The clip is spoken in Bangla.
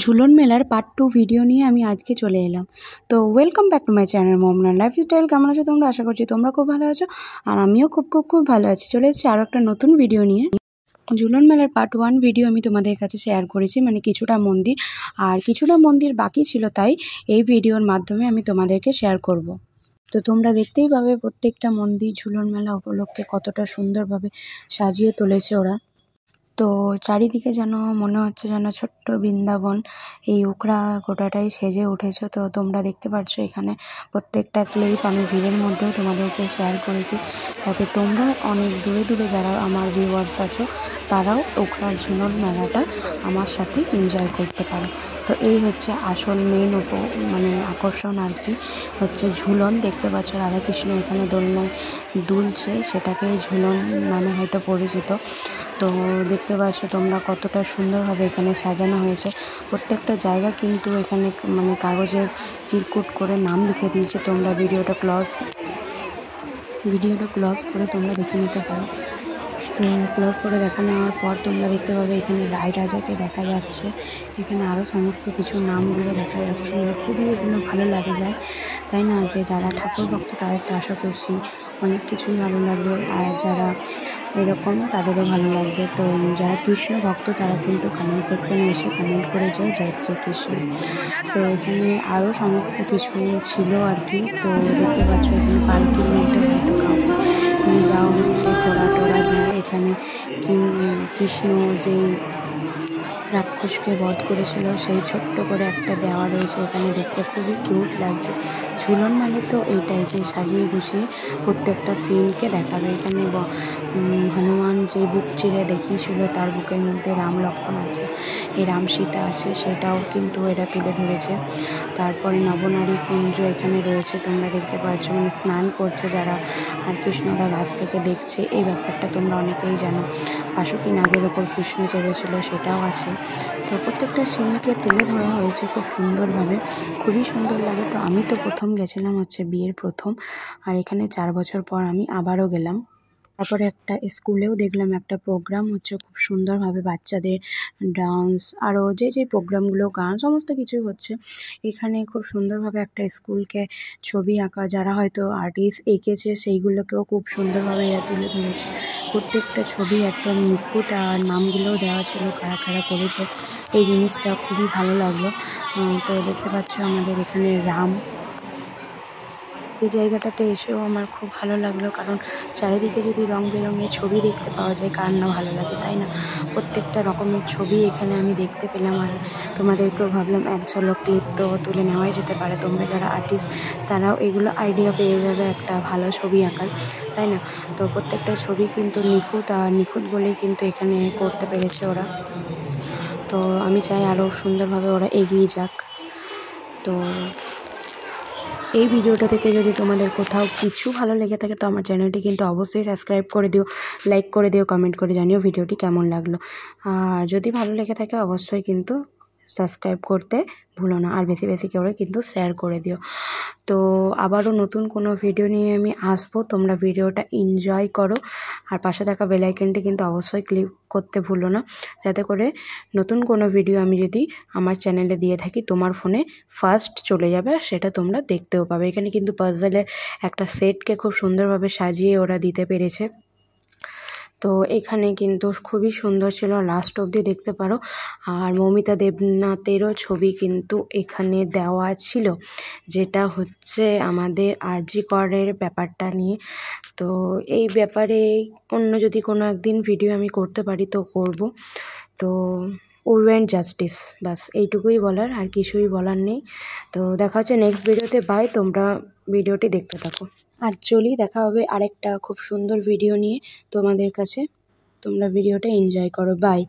ঝুলন মেলার পার্ট 2 ভিডিও নিয়ে আমি আজকে চলে এলাম। তো welcome back to my channel মোমনার লাইফস্টাইল। কেমন আছো তোমরা? আশা করছি তোমরা খুব ভালো আছো, আর আমিও খুব ভালো আছি। চলে এসেছি আরও একটা নতুন ভিডিও নিয়ে। ঝুলন মেলার পার্ট 1 ভিডিও আমি তোমাদের কাছে শেয়ার করেছি, মানে কিছুটা মন্দির আর কিছুটা মন্দির বাকি ছিল, তাই এই ভিডিওর মাধ্যমে আমি তোমাদেরকে শেয়ার করব। তো তোমরা দেখতেই পাবে প্রত্যেকটা মন্দির ঝুলন মেলা উপলক্ষে কতটা সুন্দরভাবে সাজিয়ে তুলেছে ওরা। তো চারিদিকে যেন মনে হচ্ছে যেন ছোট্ট বৃন্দাবন, এই উখড়া গোটাটাই সেজে উঠেছে। তো তোমরা দেখতে পাচ্ছ এখানে প্রত্যেকটা ক্লিপ আমি ভিড়ের মধ্যেও তোমাদেরকে শেয়ার করেছি, যাতে তোমরা অনেক দূরে দূরে যারা আমার ভিউয়ার্স আছো তারাও উখড়ার ঝুলন মেলাটা আমার সাথে এনজয় করতে পারো। তো এই হচ্ছে আসল মেন মানে আকর্ষণ আর কি, হচ্ছে ঝুলন। দেখতে পাচ্ছ রাধাকৃষ্ণ এখানে দোলনায় দুলছে, সেটাকে ঝুলন নামে হয়তো পরিচিত। তো দেখতে পাচ্ছ তোমরা কতটা সুন্দরভাবে এখানে সাজানো হয়েছে। প্রত্যেকটা জায়গা কিন্তু এখানে মানে কাগজের চিরকুট করে নাম লিখে দিয়েছে। তোমরা ভিডিওটা ক্লোজ করে তোমরা দেখে নিতে পারো। তো ক্লোজ করে দেখা নেওয়ার পর তোমরা দেখতে পাবে এখানে রায় রাজাকে দেখা যাচ্ছে, এখানে আরও সমস্ত কিছু নামগুলো দেখা যাচ্ছে। মানে খুবই এগুলো ভালো লাগে যায়, তাই না? যে যারা ঠাকুর ভক্ত তাদের তো আশা করছি অনেক কিছুই ভালো লাগবে, আর যারা এরকম তাদেরও ভালো লাগবে। তো যারা কৃষ্ণ ভক্ত তারা কিন্তু কমেন্ট সেকশানে এসে কমেন্ট করে যায় জয় শ্রীকৃষ্ণ। তো এখানে আরও সমস্ত কিছু ছিল আর কি। তো দেখতে পাচ্ছ এখানে পালকির মধ্যে হয়তো কাউকে নিয়ে যাওয়া হচ্ছে ঘোড়া টোড়া দিয়ে। এখানে কৃষ্ণ যেই রাক্ষসকে বধ করেছিল সেই ছোট্ট করে একটা দেওয়া রয়েছে এখানে, দেখতে খুবই কিউট লাগছে। ঝুলন মানে তো এইটাই, যে সাজিয়ে গুছিয়ে প্রত্যেকটা সিনকে দেখাবে। এখানে হনুমান যে বুক চিরে দেখিয়েছিল তার বুকের মধ্যে রাম লক্ষ্মণ আছে, এই রাম সীতা আছে, সেটাও কিন্তু এরা তুলে ধরেছে। তারপরে নবনারী কুঞ্জ এখানে রয়েছে, তোমরা দেখতে পাচ্ছ, মানে স্নান করছে যারা, আর কৃষ্ণরা গাছ থেকে দেখছে। এই ব্যাপারটা তোমরা অনেকেই জানো। বাসুকী নাগের ওপর কৃষ্ণ চেপেছিল, সেটাও আছে। তো প্রত্যেকটা সিনকে তুলে ধরা হয়েছে খুব সুন্দরভাবে, খুবই সুন্দর লাগে। তো আমি তো প্রথম গেছিলাম হচ্ছে বিয়ের প্রথম, আর এখানে 4 বছর পর আমি আবারও গেলাম। তারপরে একটা স্কুলেও দেখলাম একটা প্রোগ্রাম হচ্ছে খুব সুন্দরভাবে, বাচ্চাদের ডান্স আরও যে প্রোগ্রামগুলো, গান, সমস্ত কিছু হচ্ছে এখানে। খুব সুন্দরভাবে একটা স্কুলকে ছবি আঁকা, যারা হয়তো আর্টিস্ট এঁকেছে সেইগুলোকেও খুব সুন্দরভাবে এরা তুলে ধরেছে। প্রত্যেকটা ছবি একদম নিখুঁত, আর নামগুলোও দেওয়া ছিল কারা কারা করেছে। এই জিনিসটা খুবই ভালো লাগলো। তো দেখতে পাচ্ছ আমাদের এখানে রাম, এই জায়গাটাতে এসেও আমার খুব ভালো লাগলো, কারণ চারিদিকে যদি রং বেরঙের ছবি দেখতে পাওয়া যায় কার না ভালো লাগে, তাই না? প্রত্যেকটা রকমের ছবি এখানে আমি দেখতে পেলাম, আর তোমাদেরকেও ভাবলাম এক ঝলক ক্লিপ তো তুলে নেওয়াই যেতে পারে। তোমরা যারা আর্টিস্ট তারাও এগুলো আইডিয়া পেয়ে যাবে একটা ভালো ছবি আঁকার, তাই না? তো প্রত্যেকটা ছবি কিন্তু নিখুঁত, আর নিখুঁত বলেই কিন্তু এখানে করতে পেরেছে ওরা। তো আমি চাই আরও সুন্দরভাবে ওরা এগিয়ে যাক। তো এই ভিডিওটা থেকে যদি তোমাদের কোথাও কিছু ভালো লেগে থাকে তো আমার চ্যানেলটি কিন্তু অবশ্যই সাবস্ক্রাইব করে দিও, লাইক করে দিও, কমেন্ট করে জানিও ভিডিওটি কেমন লাগলো। আর যদি ভালো লেগে থাকে অবশ্যই কিন্তু সাবস্ক্রাইব করতে ভুলো না, আর বেশি বেশি করে কিন্তু শেয়ার করে দিও। তো আবারও নতুন কোনো ভিডিও নিয়ে আমি আসবো, তোমরা ভিডিওটা এনজয় করো, আর পাশে থাকা বেল আইকনটি কিন্তু অবশ্যই ক্লিক করতে ভুলো না, যাতে করে নতুন কোনো ভিডিও আমি যদি আমার চ্যানেলে দিয়ে থাকি তোমার ফোনে ফার্স্ট চলে যাবে, সেটা তোমরা দেখতেও পাবে। এখানে কিন্তু পাজলের একটা সেটকে খুব সুন্দরভাবে সাজিয়ে ওরা দিতে পেরেছে। তো এখানে কিন্তু খুবই সুন্দর ছিল, লাস্ট অবধি দেখতে পারো। আর মৌমিতা দেবনাথেরও ছবি কিন্তু এখানে দেওয়া ছিল, যেটা হচ্ছে আমাদের আরজি করের ব্যাপারটা নিয়ে। তো এই ব্যাপারে অন্য যদি কোনো একদিন ভিডিও আমি করতে পারি তো করব। তো উই ওয়ান্ট জাস্টিস, বাস এইটুকুই বলার, আর কিছুই বলার নেই। তো দেখা হচ্ছে নেক্সট ভিডিওতে। বাই, তোমরা ভিডিওটি দেখতে থাকো। আর চলি, দেখা হবে আরেকটা খুব সুন্দর ভিডিও নিয়ে তোমাদের কাছে। তোমরা ভিডিওটা এনজয় করো। বাই।